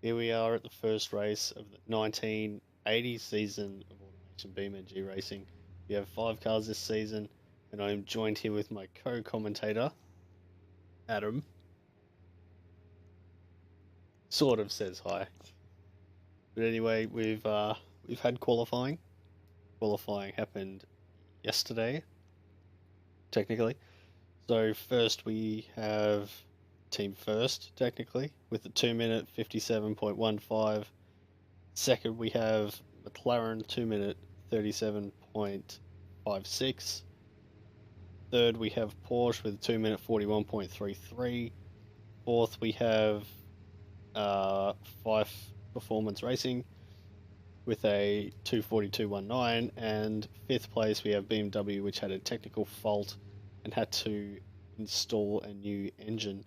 Here we are at the first race of the 1980 season of Automation beamNG Racing. We have 5 cars this season, and I am joined here with my co-commentator, Adam. Sort of says hi, but anyway, we've had qualifying. Qualifying happened yesterday, technically. So first we have team first, technically, with the 2 minute 57.15. Second, we have McLaren 2 minute 37.56. Third, we have Porsche with 2 minute 41.33. Fourth, we have Fife Performance Racing with a 2:42.19. And fifth place, we have BMW, which had a technical fault and had to install a new engine.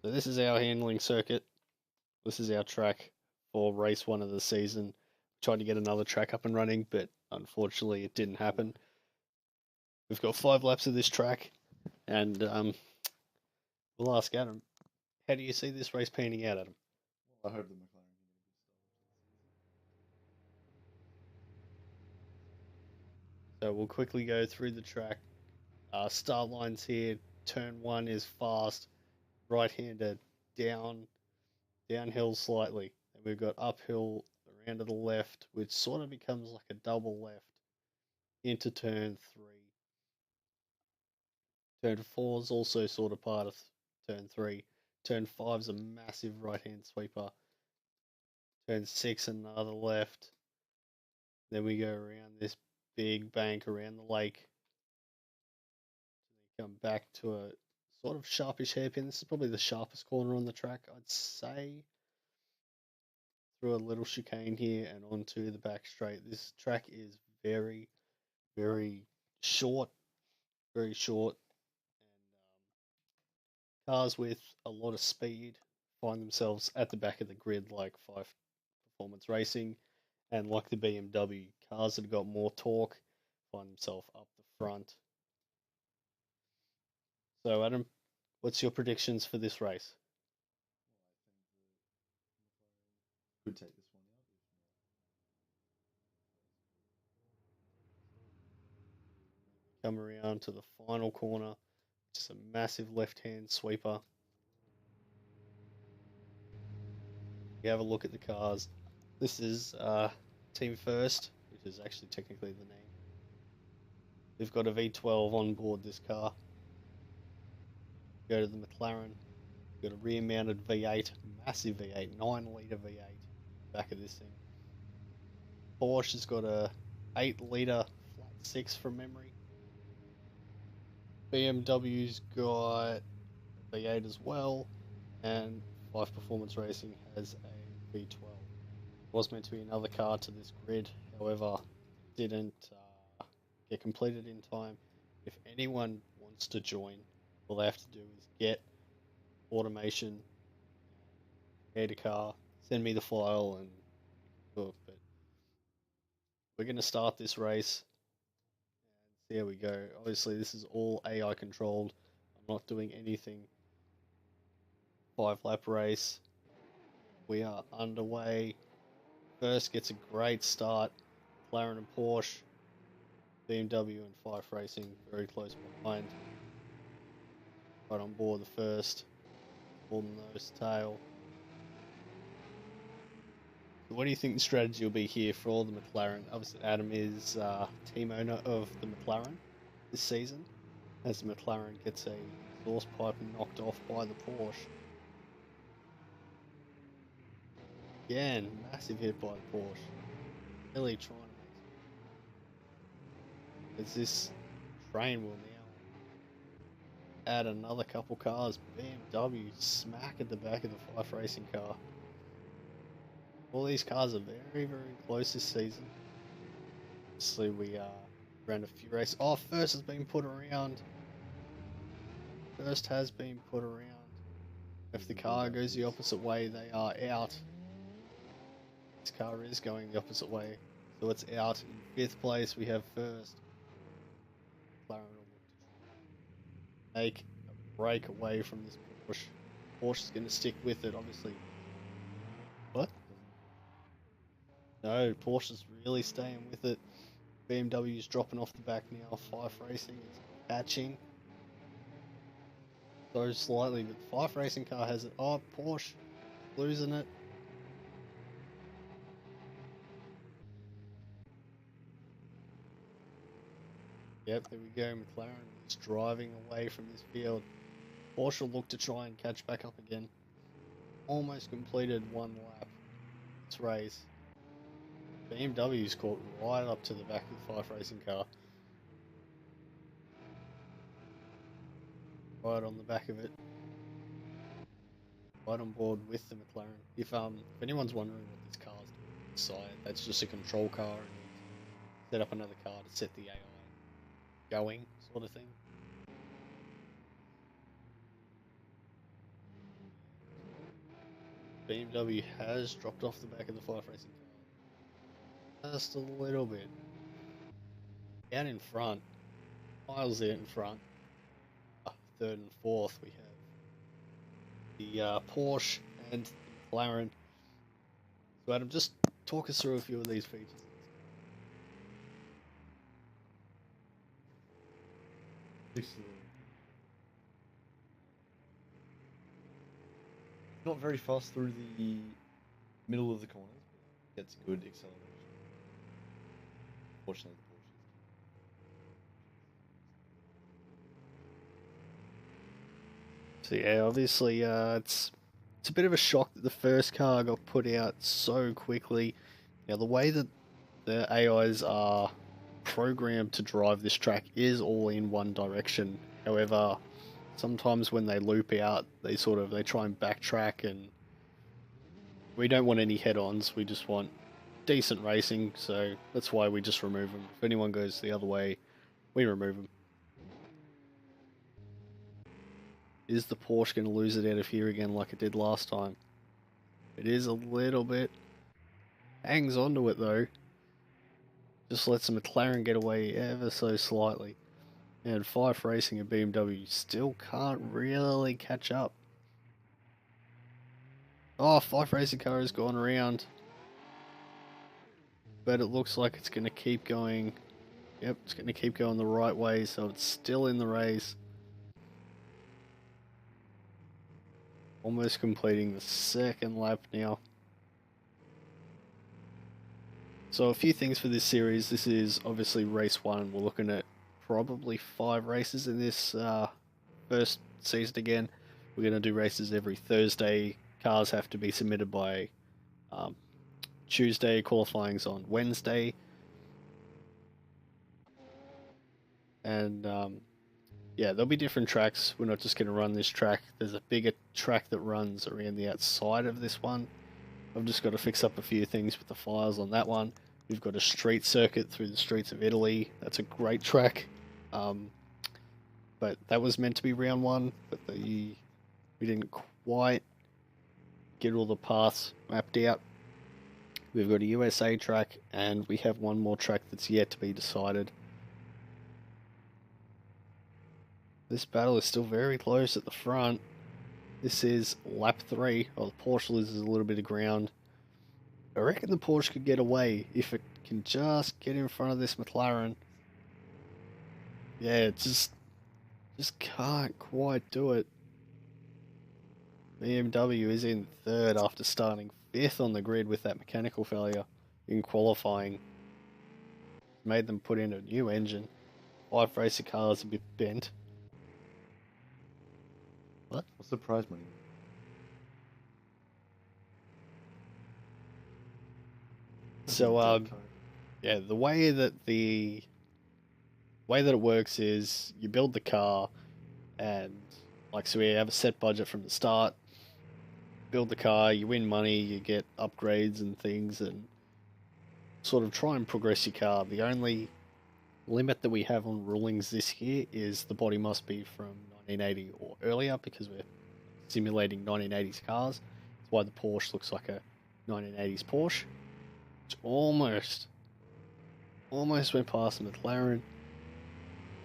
So this is our handling circuit. This is our track for race 1 of the season. Tried to get another track up and running, but unfortunately it didn't happen. We've got 5 laps of this track, and we'll ask Adam, how do you see this race panning out, Adam? Well, I hope the McLaren can get a good start. So we'll quickly go through the track. Start lines here. Turn 1 is fast, right-hander, downhill slightly. And we've got uphill around to the left, which sort of becomes like a double left into turn 3. Turn 4 is also sort of part of turn 3. Turn 5 is a massive right-hand sweeper. Turn 6, another left. Then we go around this big bank around the lake. Then come back to a sort of sharpish hairpin. This is probably the sharpest corner on the track, I'd say. Through a little chicane here and onto the back straight. This track is very, very short. Very short. Cars with a lot of speed find themselves at the back of the grid, like Fife Performance Racing, and like the BMW, cars that have got more torque find themselves up the front. So, Adam, what's your predictions for this race? Well, I think that McLaren could take this one out. Come around to the final corner, just a massive left-hand sweeper. You have a look at the cars. This is Team First, which is actually technically the name. They've got a V12 on board this car. Go to the McLaren. Got a rear-mounted V8, massive V8, 9-litre V8 back of this thing. Porsche has got a 8-litre flat 6 from memory. BMW's got a V8 as well, and Fife Performance Racing has a V12. Was meant to be another car to this grid, however, didn't get completed in time. If anyone wants to join, all they have to do is get automation, add a car, send me the file, and look. But we're going to start this race and see how we go. Obviously, this is all AI controlled. I'm not doing anything. 5-lap race. We are underway. First gets a great start. McLaren and Porsche, BMW and Fife Racing very close behind. Right on board the first. Full nose tail. What do you think the strategy will be here for all the McLaren? Obviously, Adam is team owner of the McLaren this season, as the McLaren gets a exhaust pipe knocked off by the Porsche. Again, massive hit by the Porsche. Really trying to make as this train will now add another couple cars. BMW smack at the back of the Fife Racing car. All these cars are very, very close this season. Obviously, we ran a few races. Oh, first has been put around. First has been put around. If the car goes the opposite way, they are out. This car is going the opposite way, so it's out. In 5th place, we have first. McLaren will look to make a break away from this Porsche. Porsche is going to stick with it, obviously. No, Porsche's really staying with it. BMW's dropping off the back now. Fife Racing is catching so slightly, but Fife Racing car has it. Oh, Porsche losing it. Yep, there we go. McLaren is driving away from this field. Porsche will look to try and catch back up again. Almost completed one lap. This race. BMW's caught right up to the back of the Fife Racing car. Right on the back of it. Right on board with the McLaren. If anyone's wondering what this car's doing inside, that's just a control car and you set up another car to set the AI going, sort of thing. BMW has dropped off the back of the Fife Racing car. Just a little bit. Out in front, miles out in front, third and fourth, we have the Porsche and the McLaren. So Adam, just talk us through a few of these features. Not very fast through the middle of the corners, but gets good acceleration. Fortunately, the Porsche. So yeah, obviously, it's a bit of a shock that the first car got put out so quickly. Now, the way that the AIs are programmed to drive this track is all in one direction. However, sometimes when they loop out, they try and backtrack, and we don't want any head-ons. We just want decent racing, so that's why we just remove them. If anyone goes the other way, we remove them. Is the Porsche going to lose it out of here again like it did last time? It is a little bit. Hangs onto it though. Just lets the McLaren get away ever so slightly. And Fife Racing and BMW still can't really catch up. Oh, Fife Racing car has gone around. But it looks like it's going to keep going. Yep, it's going to keep going the right way, so it's still in the race. Almost completing the second lap now. So a few things for this series. This is obviously race 1. We're looking at probably 5 races in this first season again. We're going to do races every Thursday. Cars have to be submitted by Tuesday. Qualifying's on Wednesday. And yeah, there'll be different tracks. We're not just going to run this track. There's a bigger track that runs around the outside of this one. I've just got to fix up a few things with the files on that one. We've got a street circuit through the streets of Italy. That's a great track. But that was meant to be round 1, but we didn't quite get all the paths mapped out. We've got a USA track, and we have one more track that's yet to be decided. This battle is still very close at the front. This is lap 3. Oh, the Porsche loses a little bit of ground. I reckon the Porsche could get away if it can just get in front of this McLaren. Yeah, it just can't quite do it. BMW is in 3rd after starting 5th on the grid with that mechanical failure in qualifying. Made them put in a new engine. Fife Racer car is a bit bent. What? What's the prize money? So yeah, the way that it works is you build the car, and so we have a set budget from the start. Build the car, you win money, you get upgrades and things, and sort of try and progress your car. The only limit that we have on rulings this year is the body must be from 1980 or earlier, because we're simulating 1980s cars. That's why the Porsche looks like a 1980s Porsche. It's almost went past the McLaren.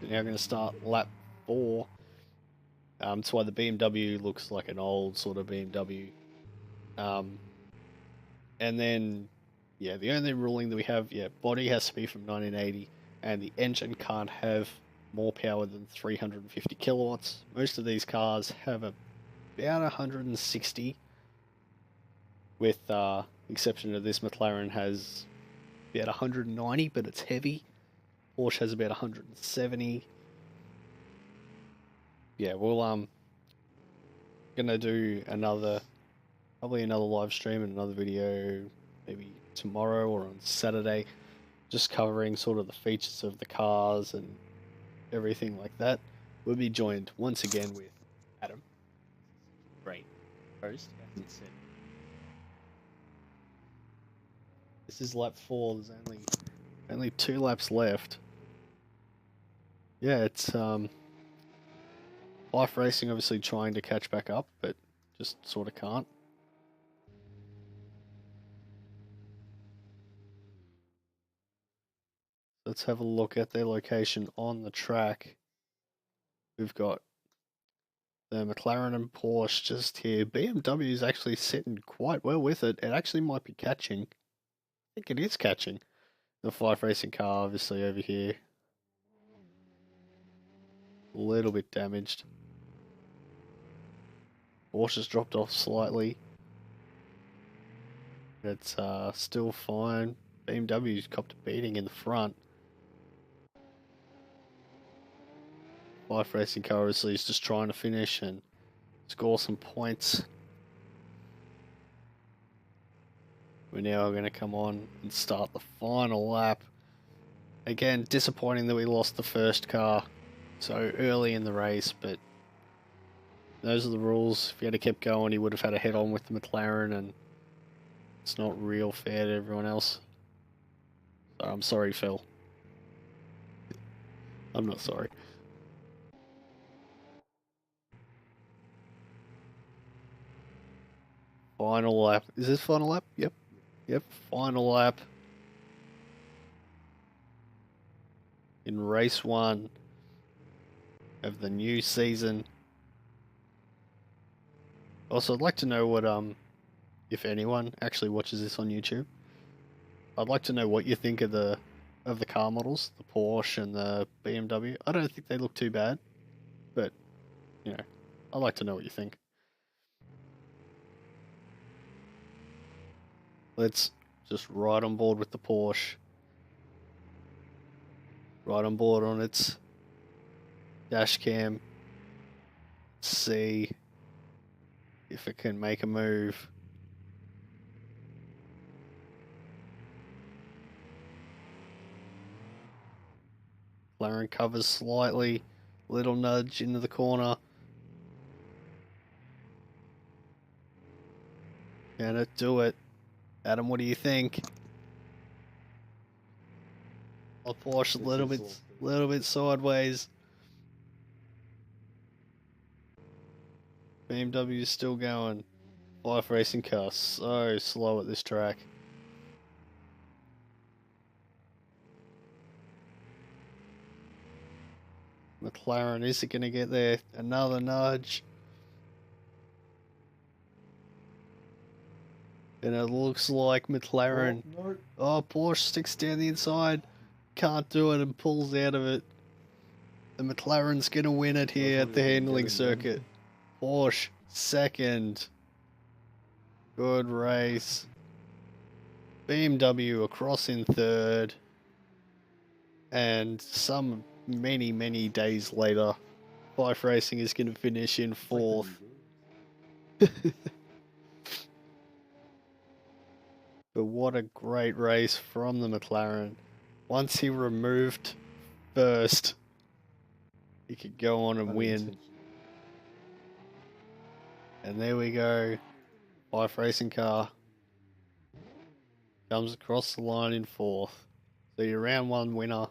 We're now going to start lap 4. That's why the BMW looks like an old sort of BMW. And then Yeah, the only ruling that we have, yeah, body has to be from 1980, and the engine can't have more power than 350 kilowatts. Most of these cars have about 160, with exception of this McLaren has about 190, but it's heavy. Porsche has about 170. Yeah, we'll gonna do probably another live stream and another video maybe tomorrow or on Saturday, just covering sort of the features of the cars and everything like that. We'll be joined once again with Adam. Great host, as it said. This is lap 4. There's only 2 laps left. Yeah, it's Life Racing obviously trying to catch back up, but just sort of can't. Let's have a look at their location on the track. We've got the McLaren and Porsche just here. BMW is actually sitting quite well with it. It actually might be catching. I think it is catching. The Life Racing car obviously over here. A little bit damaged. Porsche's dropped off slightly. It's still fine. BMW's copped a beating in the front. Life Racing car obviously is just trying to finish and score some points. We're now going to come on and start the final lap. Again, disappointing that we lost the first car so early in the race, but those are the rules. If he had kept going, he would have had a head-on with the McLaren, and it's not real fair to everyone else. So I'm sorry, Phil. I'm not sorry. Final lap. Is this final lap? Yep. Yep, final lap. In race 1 of the new season. Also, I'd like to know what, if anyone actually watches this on YouTube, I'd like to know what you think of the car models, the Porsche and the BMW. I don't think they look too bad, but, you know, I'd like to know what you think. Let's just ride on board with the Porsche. Right on board on its dash cam. See if it can make a move. McLaren covers slightly. Little nudge into the corner. Can it do it? Adam, what do you think? Oh, Porsche a little bit sideways. BMW is still going. Life Racing car so slow at this track. McLaren, is it going to get there? Another nudge. And it looks like McLaren. Oh, no. Oh, Porsche sticks down the inside. Can't do it and pulls out of it. The McLaren's going to win it here at the handling circuit. Porsche, second. Good race. BMW across in third. And many days later, Life Racing is going to finish in fourth. But what a great race from the McLaren. Once he removed first, he could go on and win. And there we go. Life Racing car comes across the line in fourth. So your round 1 winner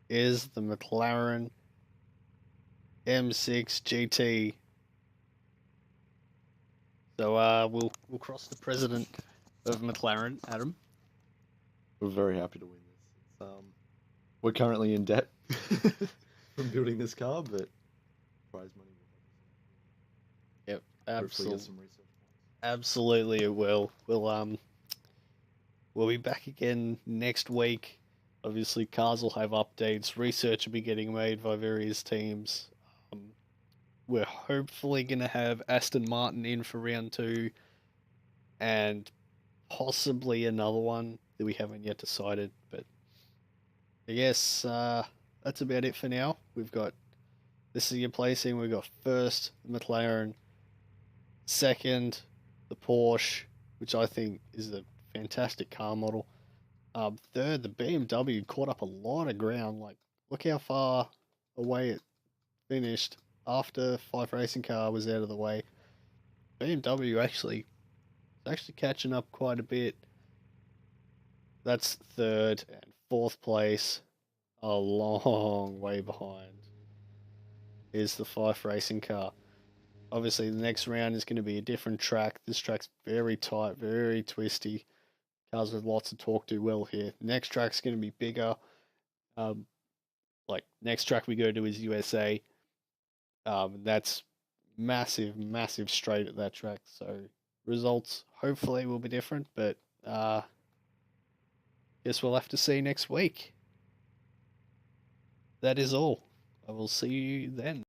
is the McLaren M6 GT. So we'll cross the president of McLaren, Adam. We're very happy to win this. We're currently in debt from building this car, but prize money will Yep, hopefully get some research points. absolutely it will. We'll we'll be back again next week. Obviously, cars will have updates. Research will be getting made by various teams. Um, we're hopefully going to have Aston Martin in for round two and possibly another one that we haven't yet decided. But I guess that's about it for now. We've got this is your placing. We've got first the McLaren, second the Porsche, which I think is a fantastic car model. Third, the BMW caught up a lot of ground. Like, look how far away it finished after Five Racing Car was out of the way. BMW actually catching up quite a bit. That's third, and fourth place, a long way behind, is the Five Racing Car. Obviously, the next round is going to be a different track. This track's very tight, very twisty. Cars with lots of torque do well here. Next track's going to be bigger. Um, like next track we go to is USA. That's massive, massive straight at that track. So results hopefully will be different, but guess we'll have to see next week. That is all. I will see you then.